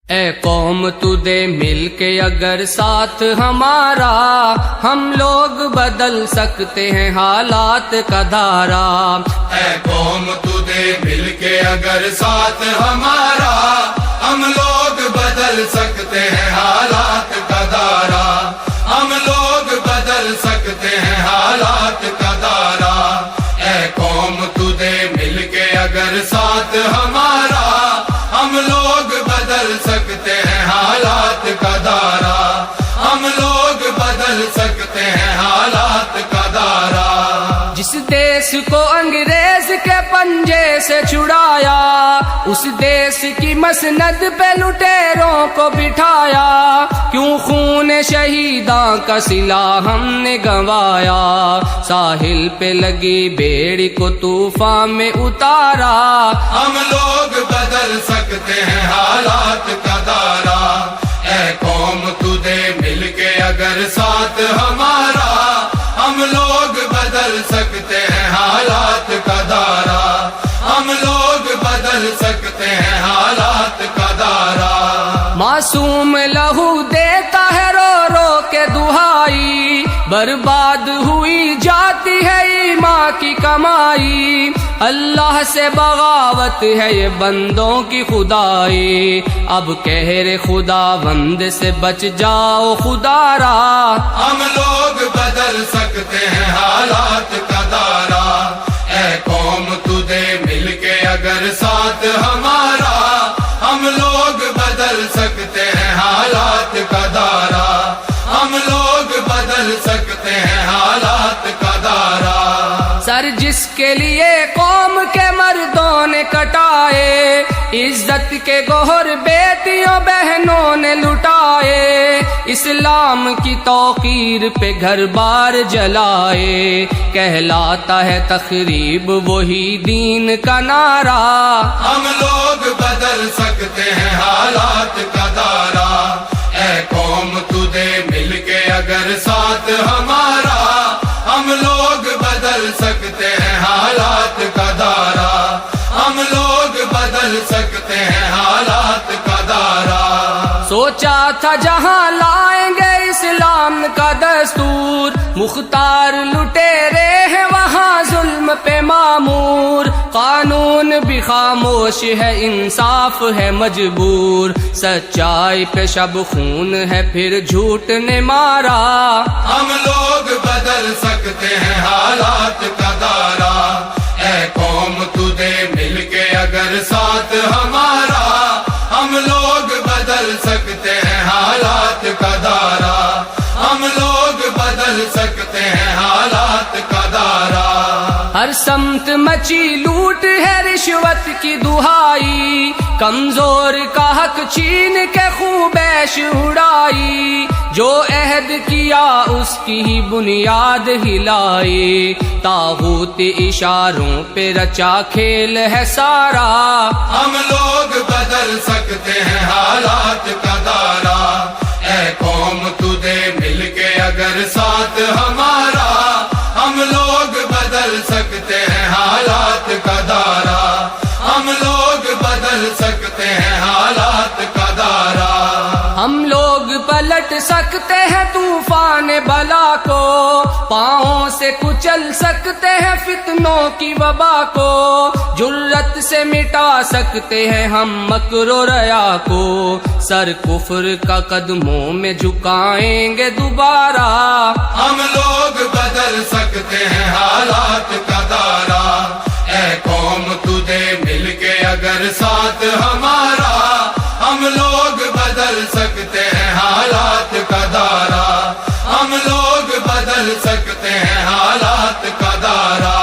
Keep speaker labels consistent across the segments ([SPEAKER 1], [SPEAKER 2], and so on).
[SPEAKER 1] اے قوم تو دے مل کے اگر ساتھ ہمارا، ہم لوگ بدل سکتے ہیں حالات کا دھارا۔
[SPEAKER 2] اے قوم تو دے مل کے اگر ساتھ ہمارا، ہم لوگ بدل سکتے ہیں حالات کا دھارا۔ ہم لوگ بدل سکتے ہیں حالات کا دھارا۔ اے قوم تو دے مل کے اگر ساتھ ہمارا، ہم لوگ بدل سکتے ہیں حالات کا دھارا۔ ہم لوگ بدل سکتے ہیں حالات کا دھارا۔
[SPEAKER 1] جس دیس کو انگریز کے پنجے سے چھڑایا، اس دیس کی مسند پہ لٹیروں کو بٹھایا۔ کیوں خون شہیداں کا صلہ ہم نے گنوایا، ساحل پہ لگی بیڑی کو طوفان میں اتارا۔
[SPEAKER 2] ہم لوگ بدل سکتے ہیں حالات کا دھارا۔ اے قوم تو دے مل کے اگر ساتھ ہمارا، ہم لوگ بدل سکتے ہیں حالات کا دھارا۔ ہم لوگ بدل سکتے ہیں حالات کا دھارا۔
[SPEAKER 1] معصوم لہو دیتا ہے رو رو کے دہائی، برباد ہوئی جاتی ہے ایمان کی کمائی۔ اللہ سے بغاوت ہے یہ بندوں کی خدائی، اب قہر خداوند سے بچ جاؤ خدا را۔
[SPEAKER 2] ہم لوگ بدل سکتے ہیں حالات کا دھارا۔ اے قوم تو دے مل کے اگر ساتھ ہمارا، ہم لوگ بدل سکتے ہیں حالات کا دھارا۔ ہم لوگ بدل سکتے ہیں حالات کا دھارا۔
[SPEAKER 1] سر جس کے لیے قوم کے مردوں نے کٹائے، عزت کے گوہر بیٹیوں بہنوں نے لٹائے۔ اسلام کی توقیر پہ گھر بار جلائے، کہلاتا ہے تخریب وہی دین کا نعرہ۔
[SPEAKER 2] ہم لوگ بدل سکتے ہیں حالات کا دھارا۔ اے قوم تو دے مل کے اگر ساتھ ہمارا، ہم لوگ بدل سکتے ہیں حالات کا دھارا۔ ہم لوگ بدل سکتے ہیں حالات کا دھارا۔
[SPEAKER 1] سوچا تھا جہاں لائیں گے اسلام کا دستور، مختار لٹیرے ہیں وہاں ظلم پہ معمور۔ قانون بھی خاموش ہے، انصاف ہے مجبور، سچائی پہ شب خون ہے پھر جھوٹ نے مارا۔
[SPEAKER 2] ہم لوگ بدل سکتے ہیں حالات کا دھارا۔ اے قوم تو دے مل کے اگر ساتھ ہمارا، ہم لوگ بدل سکتے ہیں حالات کا دھارا۔ ہم لوگ بدل سکتے ہیں حالات کا دھارا۔
[SPEAKER 1] ہر سمت مچی لوٹ ہے رشوت کی دہائی، کمزور کا حق چھین کے خوبیش اڑائی۔ جو عہد کیا اس کی ہی بنیاد ہلائی، طاغوت اشاروں پہ رچا کھیل ہے سارا۔
[SPEAKER 2] ہم لوگ بدل سکتے ہیں حالات کا دھارا۔ اے قوم تو دے مل کے اگر ساتھ ہمارا، ہم لوگ بدل سکتے ہیں حالات کا دھارا۔ ہم لوگ بدل سکتے ہیں حالات کا دھارا۔
[SPEAKER 1] ہم لوگ پلٹ سکتے ہیں طوفان بلا کو، پاؤں سے کچل سکتے ہیں فتنوں کی وبا کو۔ جرت سے مٹا سکتے ہیں ہم مکر و ریا کو، سر کفر کا قدموں میں جھکائیں گے دوبارہ۔
[SPEAKER 2] ہم لوگ بدل سکتے ہیں حالات کا دھارا۔ اے قوم تو دے مل کے اگر ساتھ ہمارا، ہم لوگ بدل سکتے ہیں حالات کا دھارا۔ ہم لوگ بدل سکتے ہیں حالات کا دھارا۔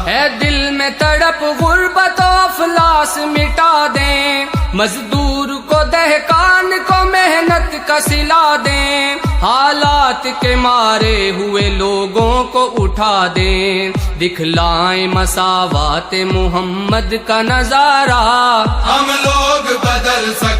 [SPEAKER 1] ہے دل میں تڑپ غربت و افلاس مٹا دیں، مزدور کو دہقان کو محنت کا صلہ دیں۔ حالات کے مارے ہوئے لوگوں کو اٹھا دیں، دکھلائیں مساوات محمد کا نظارہ۔
[SPEAKER 2] ہم لوگ بدل سکتے